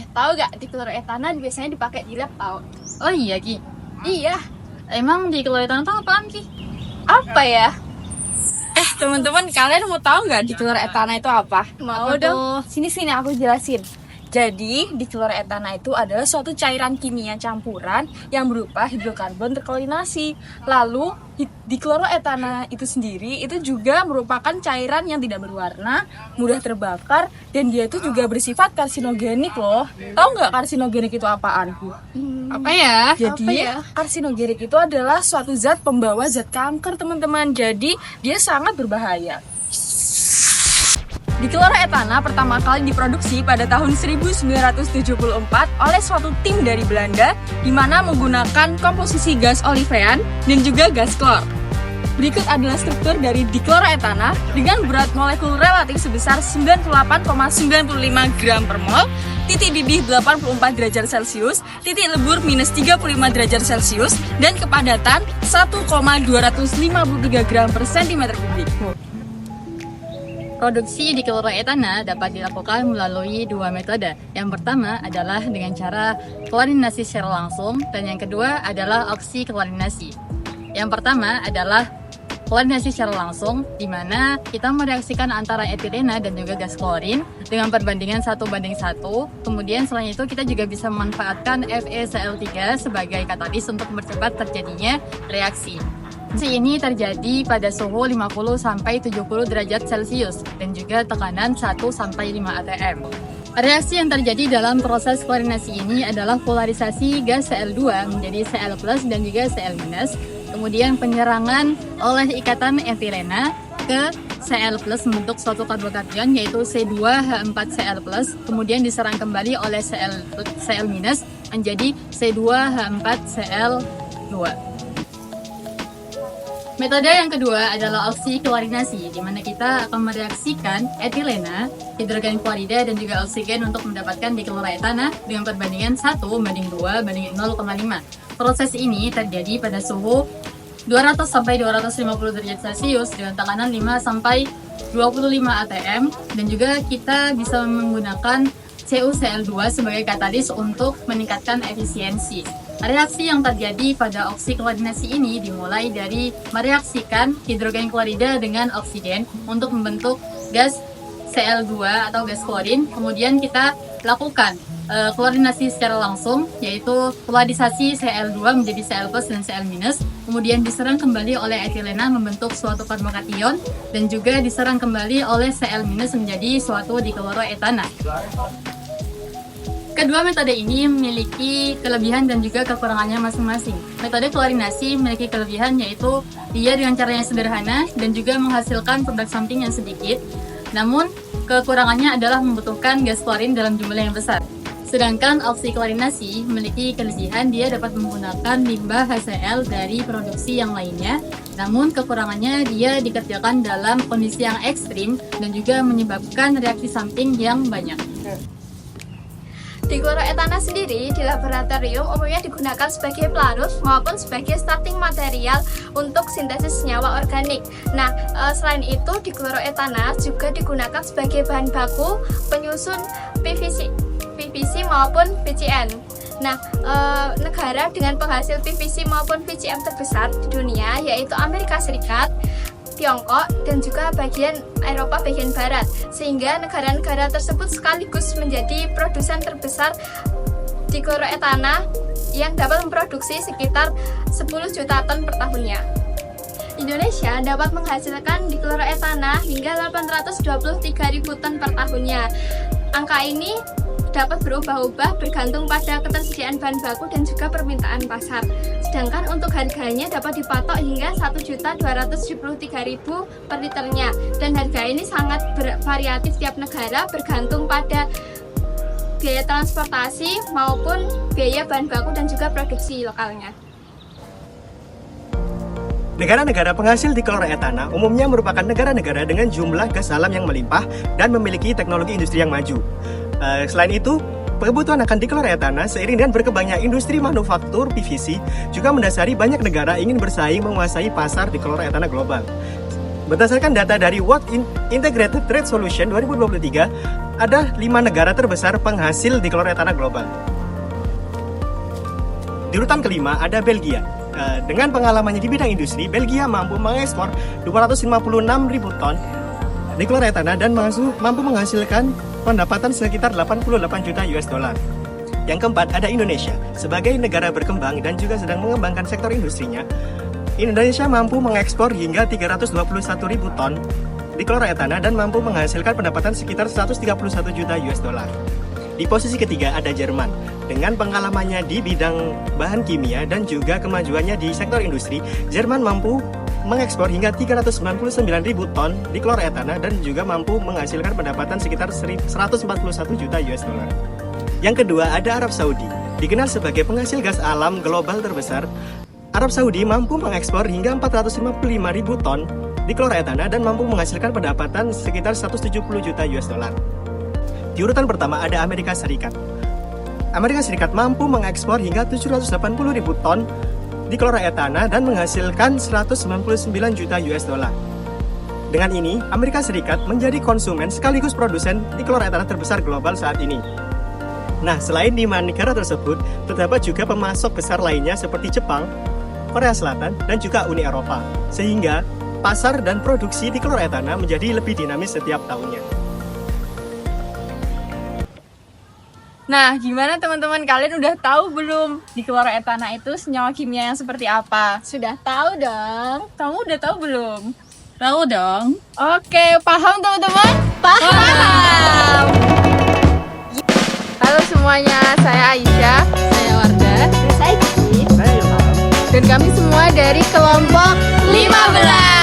Tahu gak dikloroetana biasanya dipakai di lab tau? Oh iya Ki, Iya, emang di kelautan itu apaan Ki? apa ya? Teman-teman, kalian mau tahu nggak dikloretana itu apa? Mau Apa dong. tuh? Sini aku jelasin. Jadi, dikloretana itu adalah suatu cairan kimia campuran yang berupa hidrokarbon terklorinasi. Lalu, dikloretana itu sendiri itu juga merupakan cairan yang tidak berwarna, mudah terbakar, dan dia itu juga bersifat karsinogenik loh. Tahu nggak karsinogenik itu apaan? Apa ya? Jadi, Apa ya? karsinogenik itu adalah suatu zat pembawa zat kanker, teman-teman. Jadi, dia sangat berbahaya. Dikloretana pertama kali diproduksi pada tahun 1974 oleh suatu tim dari Belanda di mana menggunakan komposisi gas olefean dan juga gas klor. Berikut adalah struktur dari dikloretana dengan berat molekul relatif sebesar 98,95 gram per mol, titik didih 84 derajat Celcius, titik lebur minus 35 derajat Celcius, dan kepadatan 1,253 gram per cm kubik. Produksi dikloretana dapat dilakukan melalui dua metode. Yang pertama adalah dengan cara klorinasi secara langsung, dan yang kedua adalah oksiklorinasi. Yang pertama adalah klorinasi secara langsung, di mana kita mereaksikan antara etilena dan juga gas klorin dengan perbandingan 1:1. Kemudian selain itu kita juga bisa memanfaatkan FeCl3 sebagai katalis untuk mempercepat terjadinya reaksi. Reaksi ini terjadi pada suhu 50-70 derajat Celcius dan juga tekanan 1-5 atm. Reaksi yang terjadi dalam proses klorinasi ini adalah polarisasi gas Cl2 menjadi Cl+ dan juga Cl-, kemudian penyerangan oleh ikatan etilena ke Cl+ membentuk suatu karbokation yaitu C2H4Cl+, kemudian diserang kembali oleh Cl- menjadi C2H4Cl2. Metode yang kedua adalah oksiklorinasi, di mana kita akan mereaksikan etilena, hidrogen klorida, dan juga oksigen untuk mendapatkan dikloretana dengan perbandingan 1:2:0,5. Proses ini terjadi pada suhu 200-250 derajat Celcius dengan tekanan 5-25 atm, dan juga kita bisa menggunakan CuCl2 sebagai katalis untuk meningkatkan efisiensi. Reaksi yang terjadi pada oksiklorinasi ini dimulai dari mereaksikan hidrogen klorida dengan oksigen untuk membentuk gas Cl2 atau gas klorin. Kemudian kita lakukan klorinasi secara langsung, yaitu polarisasi Cl2 menjadi Cl+ dan Cl-, kemudian diserang kembali oleh etilena membentuk suatu karbokation, dan juga diserang kembali oleh Cl- menjadi suatu dikloroetana. Kedua metode ini memiliki kelebihan dan juga kekurangannya masing-masing. Metode klorinasi memiliki kelebihan yaitu dia dengan cara yang sederhana dan juga menghasilkan produk samping yang sedikit. Namun, kekurangannya adalah membutuhkan gas klorin dalam jumlah yang besar. Sedangkan oksiklorinasi memiliki kelebihan dia dapat menggunakan limbah HCl dari produksi yang lainnya. Namun, kekurangannya dia dikerjakan dalam kondisi yang ekstrim dan juga menyebabkan reaksi samping yang banyak. Dikloretana sendiri di laboratorium umumnya digunakan sebagai pelarut maupun sebagai starting material untuk sintesis senyawa organik. Nah, selain itu dikloretana juga digunakan sebagai bahan baku penyusun PVC maupun VCM. Nah, negara dengan penghasil PVC maupun VCM terbesar di dunia yaitu Amerika Serikat, Tiongkok, dan juga bagian Eropa bagian Barat, sehingga negara-negara tersebut sekaligus menjadi produsen terbesar dikloretana yang dapat memproduksi sekitar 10 juta ton per tahunnya. Indonesia dapat menghasilkan dikloretana hingga 823.000 ton per tahunnya. Angka ini dapat berubah-ubah bergantung pada ketersediaan bahan baku dan juga permintaan pasar. Sedangkan untuk harganya dapat dipatok hingga 1.273.000 per liternya. Dan harga ini sangat bervariatif tiap negara bergantung pada biaya transportasi maupun biaya bahan baku dan juga produksi lokalnya. Negara-negara penghasil dikloretana umumnya merupakan negara-negara dengan jumlah gas alam yang melimpah dan memiliki teknologi industri yang maju. Selain itu, kebutuhan akan dikloretana seiring dengan berkembangnya industri manufaktur PVC juga mendasari banyak negara ingin bersaing menguasai pasar dikloretana global. Berdasarkan data dari World Integrated Trade Solution 2023, ada 5 negara terbesar penghasil dikloretana global. Di urutan kelima ada Belgia. Dengan pengalamannya di bidang industri, Belgia mampu mengekspor 256.000 ton dikloretana dan mampu menghasilkan pendapatan sekitar 88 juta US dollar. Yang keempat ada Indonesia. Sebagai negara berkembang dan juga sedang mengembangkan sektor industrinya, Indonesia mampu mengekspor hingga 321.000 ton dikloretana dan mampu menghasilkan pendapatan sekitar 131 juta US dollar. Di posisi ketiga ada Jerman. Dengan pengalamannya di bidang bahan kimia dan juga kemajuannya di sektor industri, Jerman mampu mengekspor hingga 399.000 ton dikloretana dan juga mampu menghasilkan pendapatan sekitar 141 juta US dollar. Yang kedua ada Arab Saudi. Dikenal sebagai penghasil gas alam global terbesar, Arab Saudi mampu mengekspor hingga 455.000 ton dikloretana dan mampu menghasilkan pendapatan sekitar 170 juta US dollar. Di urutan pertama ada Amerika Serikat. Amerika Serikat mampu mengekspor hingga 780.000 ton dikloretana dan menghasilkan 199 juta US dollar. Dengan ini, Amerika Serikat menjadi konsumen sekaligus produsen dikloretana terbesar global saat ini. Nah, selain 5 negara tersebut, terdapat juga pemasok besar lainnya seperti Jepang, Korea Selatan, dan juga Uni Eropa. Sehingga pasar dan produksi dikloretana menjadi lebih dinamis setiap tahunnya. Nah, gimana teman-teman, kalian udah tahu belum dikloretana itu senyawa kimia yang seperti apa? Sudah tahu dong. Kamu udah tahu belum? Tahu dong. Oke, paham teman-teman? Paham. Halo semuanya, saya Aisyah. Saya Wardah. Saya Gigi. Saya Ilham. Dan kami semua dari kelompok 15.